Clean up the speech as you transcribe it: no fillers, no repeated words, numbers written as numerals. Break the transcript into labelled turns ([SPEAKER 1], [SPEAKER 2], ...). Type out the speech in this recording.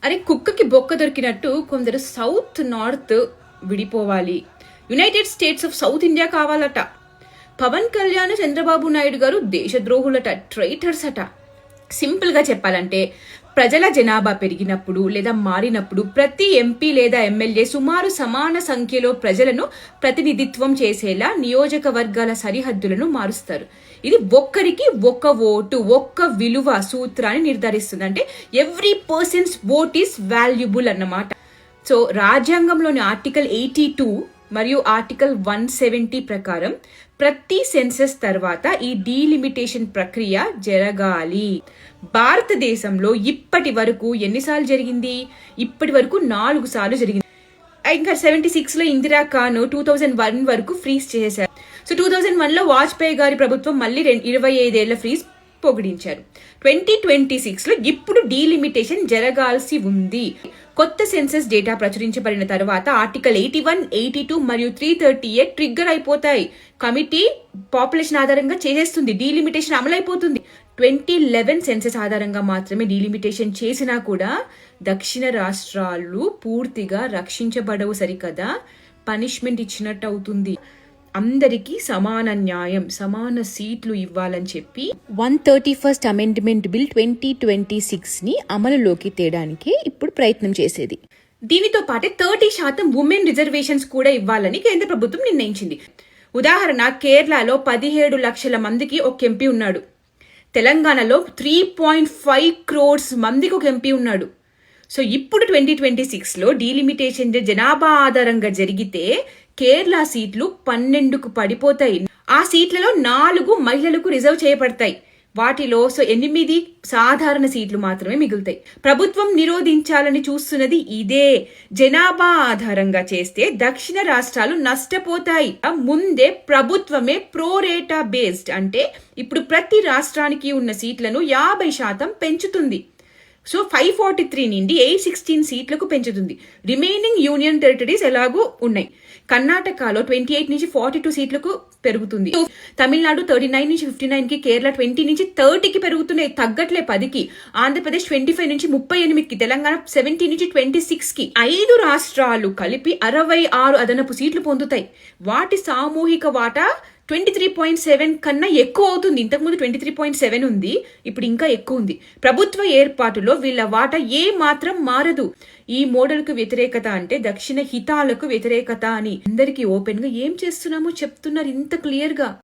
[SPEAKER 1] అరే కుక్కకి బొక్క దొరికినట్టు కొందరు సౌత్ నార్త్ విడిపోవాలి, United States of South India కావాలట. పవన్ కళ్యాణ్ చంద్రబాబు నాయుడు గారు దేశద్రోహులట, ట్రైటర్స్ అట. సింపుల్ గా చెప్పాలంటే ప్రజల జనాభా పెరిగినప్పుడు లేదా మారినప్పుడు ప్రతి ఎంపీ లేదా ఎమ్మెల్యే సుమారు సమాన సంఖ్యలో ప్రజలను ప్రతినిధిత్వం చేసేలా నియోజకవర్గాల సరిహద్దులను మారుస్తారు. ఇది ఒక్కరికి ఒక్క ఓటు, ఒక్క విలువ సూత్రాన్ని నిర్ధారిస్తుంది. అంటే every persons vote is valuable అన్నమాట. సో రాజ్యాంగంలోని ఆర్టికల్ 82 మరియు ఆర్టికల్ 170 ప్రకారం ప్రతి సెన్సస్ తర్వాత ఈ డీలిమిటేషన్ ప్రక్రియ జరగాలి. భారతదేశంలో ఇప్పటి వరకు ఎన్నిసార్లు జరిగింది? ఇప్పటి వరకు 4 సార్లు జరిగింది. ఇంకా 76 లో ఇందిరా ఖాన్ 2001 వరకు ఫ్రీజ్ చేశారు. సో 2001 లో వాజ్పేయి గారి ప్రభుత్వం మళ్ళీ 25 ఏళ్ల ఫ్రీజ్ పొగిడించారు. 2026 లో ఇప్పుడు డీలిమిటేషన్ జరగాల్సి ఉంది. కొత్త సెన్సస్ డేటా ప్రచురించబడిన తర్వాత ఆర్టికల్ 81, 82 మరియు 338 ట్రిగ్గర్ అయిపోతాయి. కమిటీ పాపులేషన్ ఆధారంగా చేసేస్తుంది, డీలిమిటేషన్ అమలైపోతుంది. 2011 సెన్సస్ ఆధారంగా మాత్రమే డీలిమిటేషన్ చేసినా కూడా దక్షిణ రాష్ట్రాలు పూర్తిగా రక్షించబడవు సరికదా, పనిష్మెంట్ ఇచ్చినట్టు అవుతుంది. అందరికీ సమాన న్యాయం, సమాన సీట్లు ఇవ్వాలని చెప్పి 131st అమెండ్మెంట్ బిల్ 2026 ని అమలులోకి తేడానికి ఇప్పుడు ప్రయత్నం చేసేది. దీనితో పాటే 30% ఉమెన్ రిజర్వేషన్స్ కూడా ఇవ్వాలని కేంద్ర ప్రభుత్వం నిర్ణయించింది. ఉదాహరణ, కేరళలో 17 లక్షల మందికి ఒక ఎంపీ ఉన్నాడు. తెలంగాణలో 3.5 crores మందికి ఒక ఎంపీ ఉన్నాడు. సో ఇప్పుడు 2026 లో డీలిమిటేషన్ జనాభా ఆధారంగా జరిగితే కేరళ సీట్లు 12కు పడిపోతాయి. ఆ సీట్లలో 4 మహిళలకు రిజర్వ్ చేయబడతాయి. వాటిలో 8 సాధారణ సీట్లు మాత్రమే మిగులుతాయి. ప్రభుత్వం నిరోధించాలని చూస్తున్నది ఇదే. జనాభా ఆధారంగా చేస్తే దక్షిణ రాష్ట్రాలు నష్టపోతాయి. ముందే ప్రభుత్వమే ప్రోరేటా బేస్డ్, అంటే ఇప్పుడు ప్రతి రాష్ట్రానికి ఉన్న సీట్లను 50% పెంచుతుంది. సో 543 నుండి 816 సీట్లకు పెంచుతుంది. రిమైనింగ్ యూనియన్ టెరిటరీస్ ఎలాగూ ఉన్నాయి. కర్ణాటకలో 28 నుంచి 42 సీట్లకు పెరుగుతుంది. తమిళనాడు 39 నుంచి 59కి, కేరళ 20 నుంచి 30కి పెరుగుతున్నాయి, తగ్గట్లే 10కి. ఆంధ్రప్రదేశ్ 25 నుంచి 38కి, తెలంగాణ 17 నుంచి 26కి. 5 రాష్ట్రాలు కలిపి 66 అదనపు సీట్లు పొందుతాయి. వాటి సామూహిక వాటా 23.7 కన్నా ఎక్కువ అవుతుంది. ఇంతకుముందు 23.7 ఉంది, ఇప్పుడు ఇంకా ఎక్కువ ఉంది. ప్రభుత్వ ఏర్పాటులో వీళ్ళ వాటా ఏ మాత్రం మారదు. ఈ మోడల్ కు వ్యతిరేకత అంటే దక్షిణ హితాలకు వ్యతిరేకత అని అందరికీ ఓపెన్ గా ఏం చేస్తున్నామో చెప్తున్నారు ఇంత క్లియర్ గా.